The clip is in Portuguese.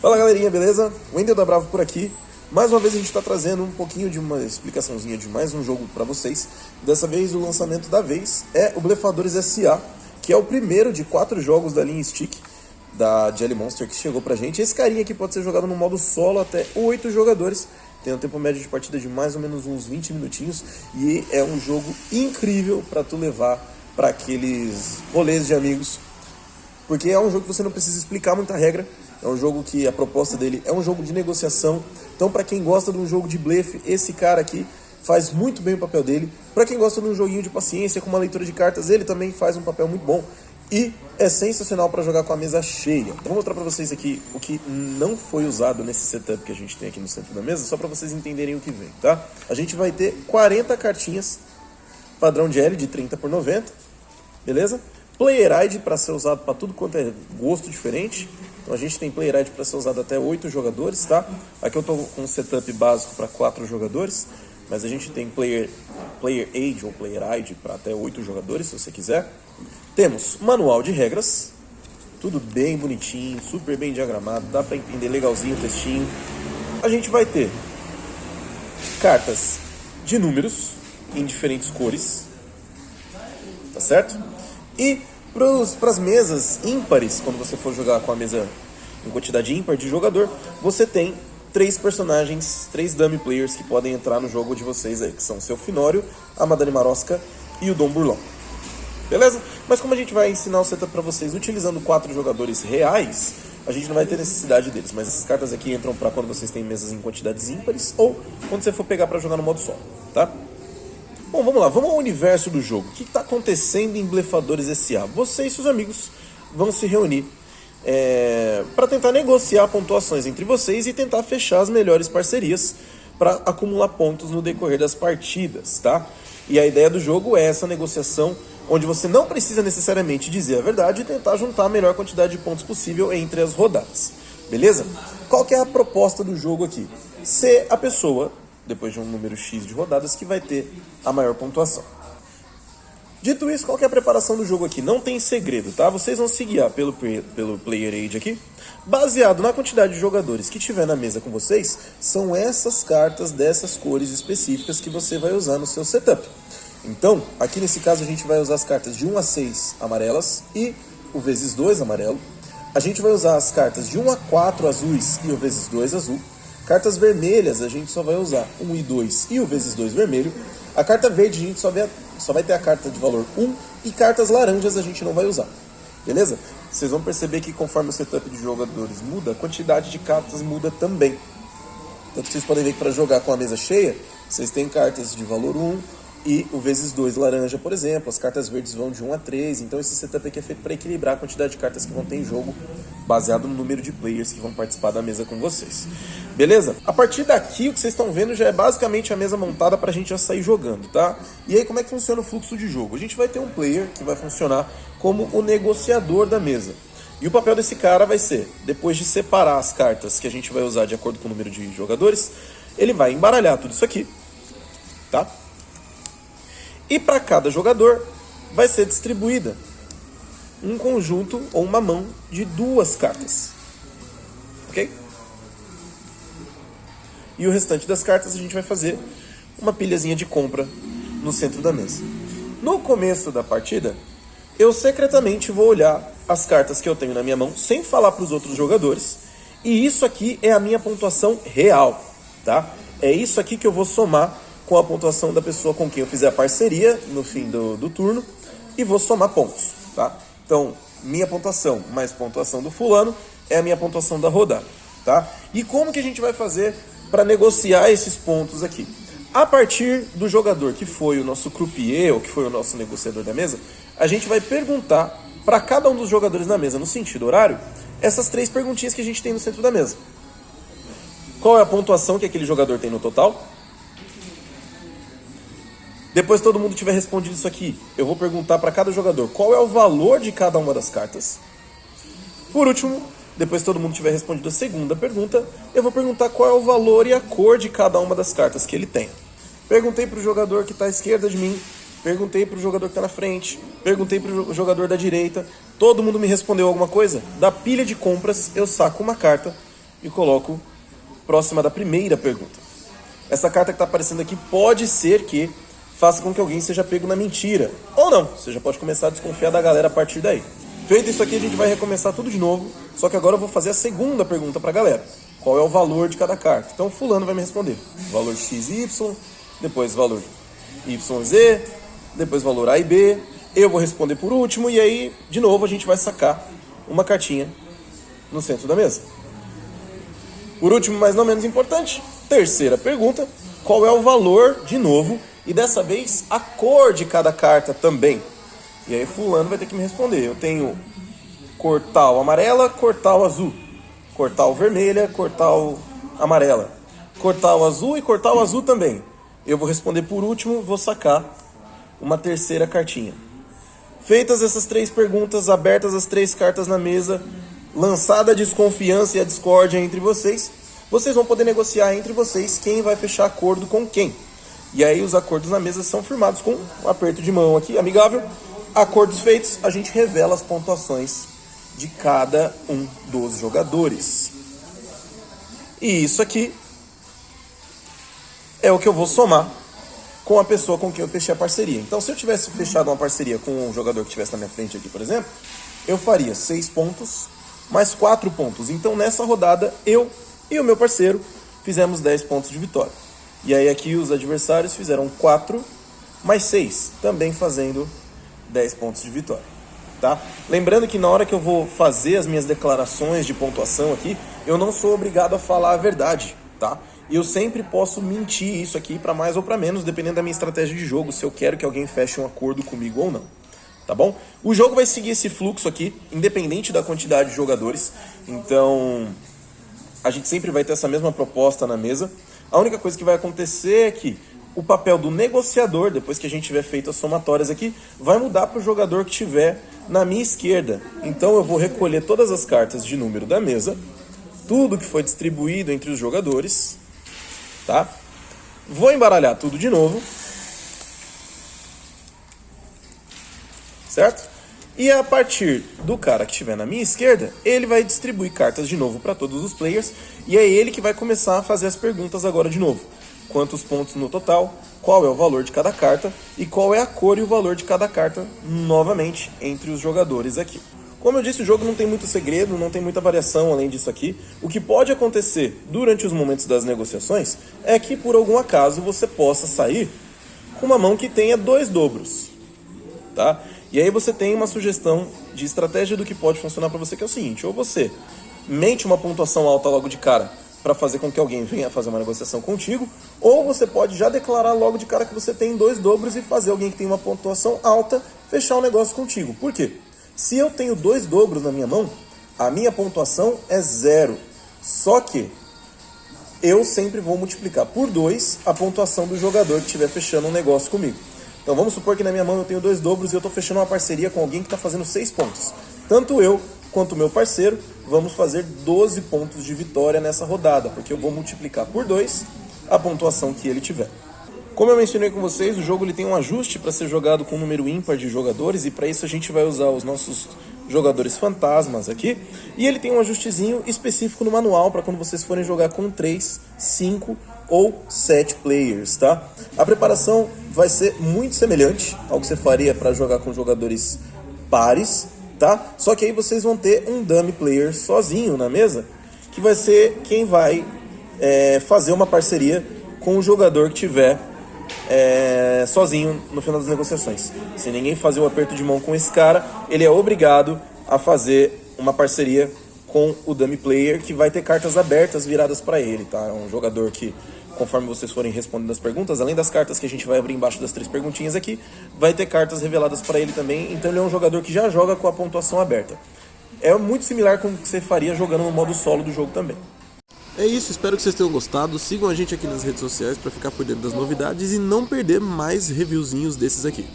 Fala galerinha, beleza? Wendel da Bravo por aqui. Mais uma vez a gente está trazendo um pouquinho de uma explicaçãozinha de mais um jogo para vocês. Dessa vez o lançamento da vez é o Blefadores S.A., que é o primeiro de 4 jogos da linha Stick da Jelly Monster que chegou pra gente. Esse carinha aqui pode ser jogado no modo solo até 8 jogadores. Tem um tempo médio de partida de mais ou menos uns 20 minutinhos. E é um jogo incrível para tu levar para aqueles rolês de amigos. Porque é um jogo que você não precisa explicar muita regra. É um jogo que a proposta dele é um jogo de negociação. Então, para quem gosta de um jogo de blefe, esse cara aqui faz muito bem o papel dele. Para quem gosta de um joguinho de paciência, com uma leitura de cartas, ele também faz um papel muito bom. E é sensacional para jogar com a mesa cheia. Então, vou mostrar para vocês aqui o que não foi usado nesse setup que a gente tem aqui no centro da mesa, só para vocês entenderem o que vem, tá? A gente vai ter 40 cartinhas, padrão Jelly de 30 por 90, beleza? Player ID para ser usado para tudo quanto é gosto diferente. Então a gente tem Player ID para ser usado até 8 jogadores, tá? Aqui eu estou com um setup básico para 4 jogadores, mas a gente tem Player Age ou Player ID para até 8 jogadores, se você quiser. Temos manual de regras, tudo bem bonitinho, super bem diagramado, dá para entender legalzinho o textinho. A gente vai ter cartas de números em diferentes cores, tá certo? E para as mesas ímpares, quando você for jogar com a mesa em quantidade ímpar de jogador, você tem 3 personagens, 3 dummy players que podem entrar no jogo de vocês aí, que são o seu Finório, a Madame Marosca e o Dom Burlão. Beleza? Mas como a gente vai ensinar o setup para vocês utilizando 4 jogadores reais, a gente não vai ter necessidade deles. Mas essas cartas aqui entram para quando vocês têm mesas em quantidades ímpares ou quando você for pegar para jogar no modo solo, tá? Bom, vamos lá, vamos ao universo do jogo. O que está acontecendo em Blefadores S.A.? Você e seus amigos vão se reunir para tentar negociar pontuações entre vocês e tentar fechar as melhores parcerias para acumular pontos no decorrer das partidas, tá? E a ideia do jogo é essa negociação onde você não precisa necessariamente dizer a verdade e tentar juntar a melhor quantidade de pontos possível entre as rodadas, beleza? Qual que é a proposta do jogo aqui? Ser a pessoa, depois de um número X de rodadas, que vai ter a maior pontuação. Dito isso, qual que é a preparação do jogo aqui? Não tem segredo, tá? Vocês vão se guiar pelo Player Age aqui. Baseado na quantidade de jogadores que tiver na mesa com vocês, são essas cartas dessas cores específicas que você vai usar no seu setup. Então, aqui nesse caso a gente vai usar as cartas de 1 a 6 amarelas e o vezes 2 amarelo. A gente vai usar as cartas de 1 a 4 azuis e o vezes 2 azul. Cartas vermelhas a gente só vai usar 1 e 2 e o vezes 2 vermelho. A carta verde a gente só vai ter a carta de valor 1 e cartas laranjas a gente não vai usar. Beleza? Vocês vão perceber que conforme o setup de jogadores muda, a quantidade de cartas muda também. Tanto que vocês podem ver que para jogar com a mesa cheia, vocês têm cartas de valor 1 e o vezes 2 laranja, por exemplo. As cartas verdes vão de 1 a 3. Então esse setup aqui é feito para equilibrar a quantidade de cartas que vão ter em jogo, baseado no número de players que vão participar da mesa com vocês. Beleza? A partir daqui, o que vocês estão vendo já é basicamente a mesa montada para a gente já sair jogando, tá? E aí como é que funciona o fluxo de jogo? A gente vai ter um player que vai funcionar como o negociador da mesa. E o papel desse cara vai ser, depois de separar as cartas que a gente vai usar de acordo com o número de jogadores, ele vai embaralhar tudo isso aqui, tá? E para cada jogador vai ser distribuída um conjunto ou uma mão de 2 cartas. Ok? E o restante das cartas a gente vai fazer uma pilhazinha de compra no centro da mesa. No começo da partida, eu secretamente vou olhar as cartas que eu tenho na minha mão sem falar para os outros jogadores. E isso aqui é a minha pontuação real, tá? É isso aqui que eu vou somar com a pontuação da pessoa com quem eu fizer a parceria no fim do turno e vou somar pontos, tá? Então, minha pontuação mais pontuação do fulano é a minha pontuação da rodada, tá? E como que a gente vai fazer para negociar esses pontos aqui? A partir do jogador que foi o nosso croupier ou que foi o nosso negociador da mesa, a gente vai perguntar para cada um dos jogadores na mesa, no sentido horário, essas 3 perguntinhas que a gente tem no centro da mesa. Qual é a pontuação que aquele jogador tem no total? Depois que todo mundo tiver respondido isso aqui, eu vou perguntar para cada jogador qual é o valor de cada uma das cartas. Por último, depois que todo mundo tiver respondido a segunda pergunta, eu vou perguntar qual é o valor e a cor de cada uma das cartas que ele tem. Perguntei para o jogador que está à esquerda de mim, perguntei para o jogador que está na frente, perguntei para o jogador da direita, todo mundo me respondeu alguma coisa. Da pilha de compras, eu saco uma carta e coloco próxima da primeira pergunta. Essa carta que está aparecendo aqui pode ser que faça com que alguém seja pego na mentira. Ou não, você já pode começar a desconfiar da galera a partir daí. Feito isso aqui, a gente vai recomeçar tudo de novo, só que agora eu vou fazer a segunda pergunta para a galera. Qual é o valor de cada carta? Então fulano vai me responder. Valor XY, depois valor YZ, depois valor A e B. Eu vou responder por último e aí, de novo, a gente vai sacar uma cartinha no centro da mesa. Por último, mas não menos importante, terceira pergunta. Qual é o valor, de novo, e dessa vez a cor de cada carta também? E aí fulano vai ter que me responder. Eu tenho cor tal amarela, cor tal azul. Cor tal vermelha, cor tal amarela. Cor tal azul e cor tal azul também. Eu vou responder por último, vou sacar uma terceira cartinha. Feitas essas três perguntas, abertas as três cartas na mesa, lançada a desconfiança e a discórdia entre vocês, vocês vão poder negociar entre vocês quem vai fechar acordo com quem. E aí os acordos na mesa são firmados com um aperto de mão aqui, amigável. Acordos feitos, a gente revela as pontuações de cada um dos jogadores. E isso aqui é o que eu vou somar com a pessoa com quem eu fechei a parceria. Então, se eu tivesse fechado uma parceria com um jogador que estivesse na minha frente aqui, por exemplo, eu faria 6 pontos mais 4 pontos. Então, nessa rodada, eu e o meu parceiro fizemos 10 pontos de vitória. E aí aqui os adversários fizeram 4 mais 6, também fazendo 10 pontos de vitória. Tá? Lembrando que na hora que eu vou fazer as minhas declarações de pontuação aqui, eu não sou obrigado a falar a verdade, tá? E eu sempre posso mentir isso aqui para mais ou para menos, dependendo da minha estratégia de jogo, se eu quero que alguém feche um acordo comigo ou não, tá bom? O jogo vai seguir esse fluxo aqui, independente da quantidade de jogadores, então a gente sempre vai ter essa mesma proposta na mesa. A única coisa que vai acontecer é que o papel do negociador, depois que a gente tiver feito as somatórias aqui, vai mudar para o jogador que estiver na minha esquerda. Então eu vou recolher todas as cartas de número da mesa, tudo que foi distribuído entre os jogadores, tá? Vou embaralhar tudo de novo, certo? E a partir do cara que estiver na minha esquerda, ele vai distribuir cartas de novo para todos os players, e é ele que vai começar a fazer as perguntas agora de novo. Quantos pontos no total, qual é o valor de cada carta e qual é a cor e o valor de cada carta novamente entre os jogadores aqui. Como eu disse, o jogo não tem muito segredo, não tem muita variação além disso aqui. O que pode acontecer durante os momentos das negociações é que por algum acaso você possa sair com uma mão que tenha 2 dobros, tá? E aí você tem uma sugestão de estratégia do que pode funcionar para você, que é o seguinte: ou você mente uma pontuação alta logo de cara para fazer com que alguém venha fazer uma negociação contigo, ou você pode já declarar logo de cara que você tem 2 dobros e fazer alguém que tem uma pontuação alta fechar um negócio contigo. Por quê? Se eu tenho 2 dobros na minha mão, a minha pontuação é 0. Só que eu sempre vou multiplicar por 2 a pontuação do jogador que estiver fechando um negócio comigo. Então vamos supor que na minha mão eu tenho 2 dobros e eu estou fechando uma parceria com alguém que está fazendo 6 pontos. Tanto eu quanto o meu parceiro vamos fazer 12 pontos de vitória nessa rodada, porque eu vou multiplicar por 2 a pontuação que ele tiver. Como eu mencionei com vocês, o jogo ele tem um ajuste para ser jogado com um número ímpar de jogadores, e para isso a gente vai usar os nossos jogadores fantasmas aqui, e ele tem um ajustezinho específico no manual para quando vocês forem jogar com 3, 5 ou 7 players, tá? A preparação vai ser muito semelhante ao que você faria para jogar com jogadores pares, tá? Só que aí vocês vão ter um dummy player sozinho na mesa, que vai ser quem vai fazer uma parceria com o jogador que tiver sozinho no final das negociações. Se ninguém fazer o aperto de mão com esse cara, ele é obrigado a fazer uma parceria com o dummy player, que vai ter cartas abertas viradas para ele, tá? É um jogador que, conforme vocês forem respondendo as perguntas, além das cartas que a gente vai abrir embaixo das 3 perguntinhas aqui, vai ter cartas reveladas para ele também. Então ele é um jogador que já joga com a pontuação aberta. É muito similar com o que você faria jogando no modo solo do jogo também. É isso, espero que vocês tenham gostado. Sigam a gente aqui nas redes sociais para ficar por dentro das novidades e não perder mais reviewzinhos desses aqui.